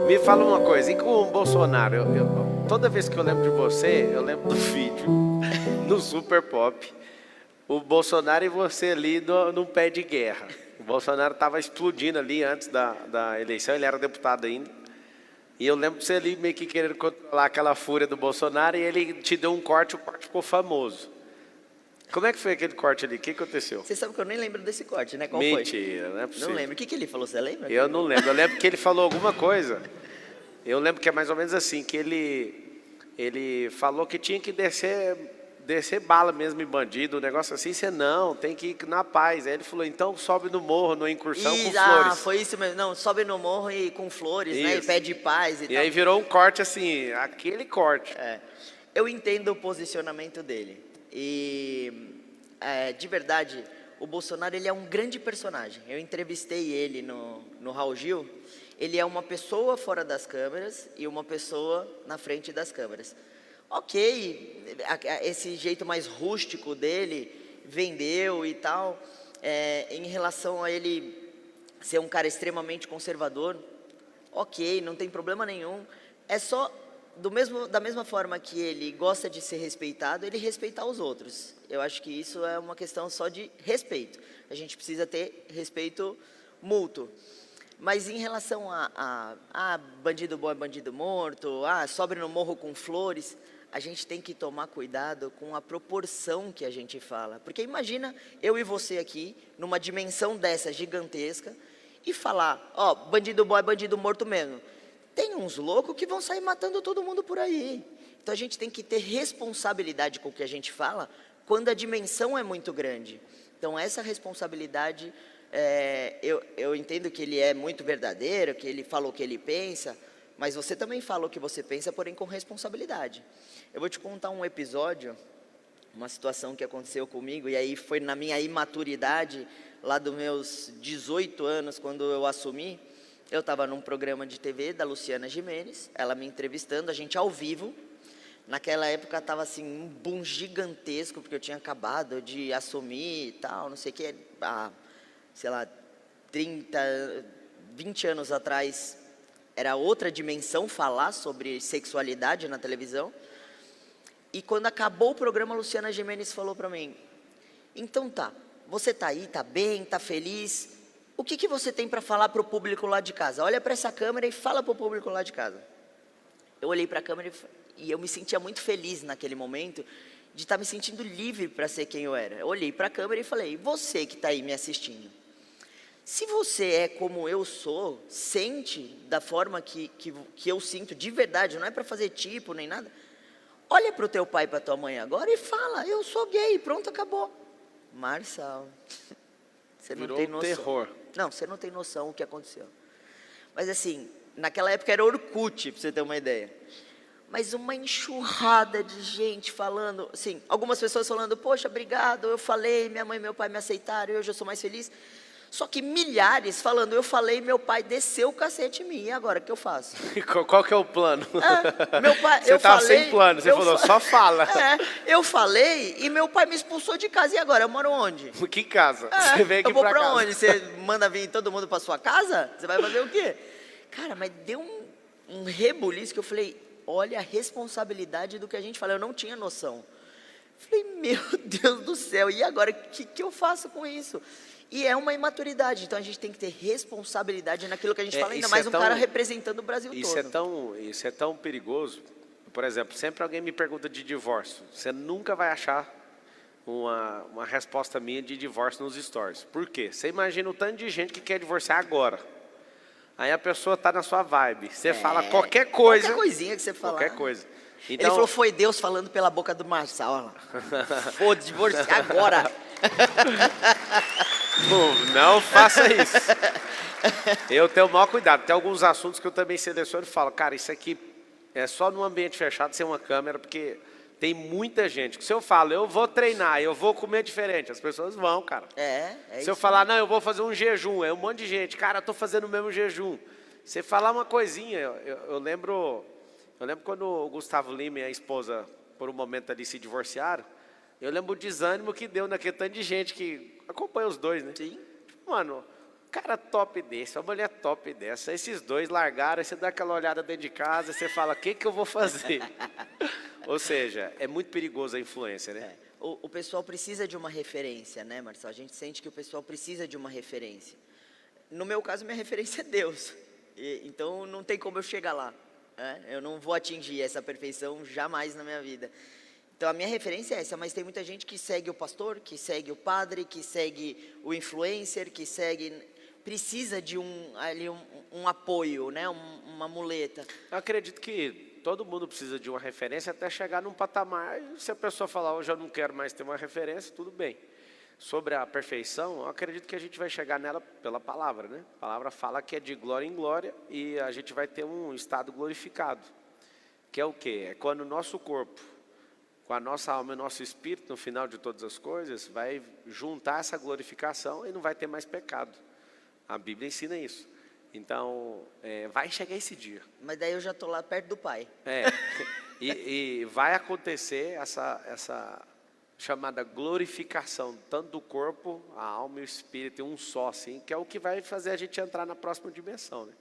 Me fala uma coisa, e com o Bolsonaro? Toda vez que eu lembro de você, eu lembro do vídeo no Super Pop. O Bolsonaro e você ali num pé de guerra. O Bolsonaro estava explodindo ali antes da eleição, ele era deputado ainda. E eu lembro de você ali meio que querendo controlar aquela fúria do Bolsonaro e ele te deu um corte, o corte ficou famoso. Como é que foi aquele corte ali? O que aconteceu? Você sabe que eu nem lembro desse corte, né? Qual Mentira, foi? não é possível. Não lembro. O que ele falou? Você lembra? Eu não lembro. Eu lembro que ele falou alguma coisa. Eu lembro que é mais ou menos assim, que ele falou que tinha que descer bala mesmo em bandido, um negócio assim. Você não, tem que ir na paz. Aí ele falou, então sobe no morro, numa incursão com flores. Foi isso mesmo. Não, sobe no morro e com flores, Isso. né? E pede paz e tal. E aí virou um corte assim, aquele corte. Eu entendo o posicionamento dele. E, de verdade, o Bolsonaro ele é um grande personagem. Eu entrevistei ele no Raul Gil. Ele é uma pessoa fora das câmeras e uma pessoa na frente das câmeras. Ok, esse jeito mais rústico dele vendeu e tal. Em relação a ele ser um cara extremamente conservador, ok, não tem problema nenhum. É só, da mesma forma que ele gosta de ser respeitado, ele respeitar os outros. Eu acho que isso é uma questão só de respeito. A gente precisa ter respeito mútuo. Mas em relação a bandido bom é bandido morto, sobe no morro com flores, a gente tem que tomar cuidado com a proporção que a gente fala. Porque imagina eu e você aqui, numa dimensão dessa gigantesca, e falar, bandido bom é bandido morto mesmo. Tem uns loucos que vão sair matando todo mundo por aí. Então a gente tem que ter responsabilidade com o que a gente fala, quando a dimensão é muito grande. Então essa responsabilidade... eu entendo que ele é muito verdadeiro, que ele fala o que ele pensa, mas você também fala o que você pensa, porém com responsabilidade. Eu vou te contar um episódio, uma situação que aconteceu comigo, e aí foi na minha imaturidade, lá dos meus 18 anos, quando eu assumi. Eu estava num programa de TV da Luciana Gimenez, ela me entrevistando, a gente ao vivo. Naquela época estava assim, um boom gigantesco, porque eu tinha acabado de assumir e tal, não sei o que, sei lá, 20 anos atrás, era outra dimensão falar sobre sexualidade na televisão. E quando acabou o programa, a Luciana Gimenez falou para mim, então tá, você tá aí, tá bem, tá feliz, o que você tem para falar para o público lá de casa? Olha para essa câmera e fala para o público lá de casa. Eu olhei para a câmera e eu me sentia muito feliz naquele momento, de estar me sentindo livre para ser quem eu era. Eu olhei para a câmera e falei, você que está aí me assistindo, se você é como eu sou, sente da forma que eu sinto de verdade, não é para fazer tipo nem nada, olha para o teu pai e para tua mãe agora e fala, eu sou gay, pronto, acabou. Marçal, você não tem noção. Terror. Não, você não tem noção do que aconteceu. Mas assim, naquela época era Orkut, para você ter uma ideia. Mas uma enxurrada de gente falando, assim, algumas pessoas falando, poxa, obrigado, eu falei, minha mãe e meu pai me aceitaram, hoje eu sou mais feliz. Só que milhares falando, eu falei, meu pai desceu o cacete em mim, e agora, o que eu faço? Qual que é o plano? Meu pai, você estava sem plano, você falou, só fala. Eu falei e meu pai me expulsou de casa, e agora? Eu moro onde? Que casa? Você vem aqui eu vou pra casa. onde? Você manda vir todo mundo pra sua casa? Você vai fazer o quê? Cara, mas deu um rebuliço que eu falei, olha a responsabilidade do que a gente fala, eu não tinha noção. Falei, meu Deus do céu, e agora, o que eu faço com isso? E é uma imaturidade, então a gente tem que ter responsabilidade naquilo que a gente fala, ainda mais um cara representando o Brasil todo. Isso é tão perigoso. Por exemplo, sempre alguém me pergunta de divórcio. Você nunca vai achar uma resposta minha de divórcio nos stories. Por quê? Você imagina o tanto de gente que quer divorciar agora. Aí a pessoa está na sua vibe. Você fala qualquer coisa. Qualquer coisinha que você falar. Qualquer coisa. Então, ele falou, foi Deus falando pela boca do Marçal. Olha lá. Vou divorciar agora. Não faça isso. Eu tenho o maior cuidado. Tem alguns assuntos que eu também seleciono e falo, cara, isso aqui é só num ambiente fechado, sem uma câmera, porque tem muita gente. Se eu falo, eu vou treinar, eu vou comer diferente, as pessoas vão, cara. Se eu falar, não, eu vou fazer um jejum, é um monte de gente, cara, eu tô fazendo o mesmo jejum. Você falar uma coisinha, eu lembro quando o Gustavo Lima e a esposa, por um momento ali, se divorciaram, eu lembro o desânimo que deu naquele tanto de gente que acompanha os dois, né? Sim. Mano, cara top desse, uma mulher top dessa. Esses dois largaram, aí você dá aquela olhada dentro de casa e você fala, o que que eu vou fazer? Ou seja, é muito perigoso a influência, né? O pessoal precisa de uma referência, né, Marcelo? A gente sente que o pessoal precisa de uma referência. No meu caso, minha referência é Deus. Então, não tem como eu chegar lá. Né? Eu não vou atingir essa perfeição jamais na minha vida. Então, a minha referência é essa, mas tem muita gente que segue o pastor, que segue o padre, que segue o influencer, que segue... Precisa de um apoio, né? Uma muleta. Eu acredito que todo mundo precisa de uma referência até chegar num patamar. E se a pessoa falar, hoje eu não quero mais ter uma referência, tudo bem. Sobre a perfeição, eu acredito que a gente vai chegar nela pela palavra, né? A palavra fala que é de glória em glória e a gente vai ter um estado glorificado. Que é o quê? É quando o nosso corpo, com a nossa alma e o nosso espírito, no final de todas as coisas, vai juntar essa glorificação e não vai ter mais pecado. A Bíblia ensina isso. Então, vai chegar esse dia. Mas daí eu já estou lá perto do Pai. E vai acontecer essa chamada glorificação, tanto do corpo, a alma e o espírito, em um só, assim, que é o que vai fazer a gente entrar na próxima dimensão, né?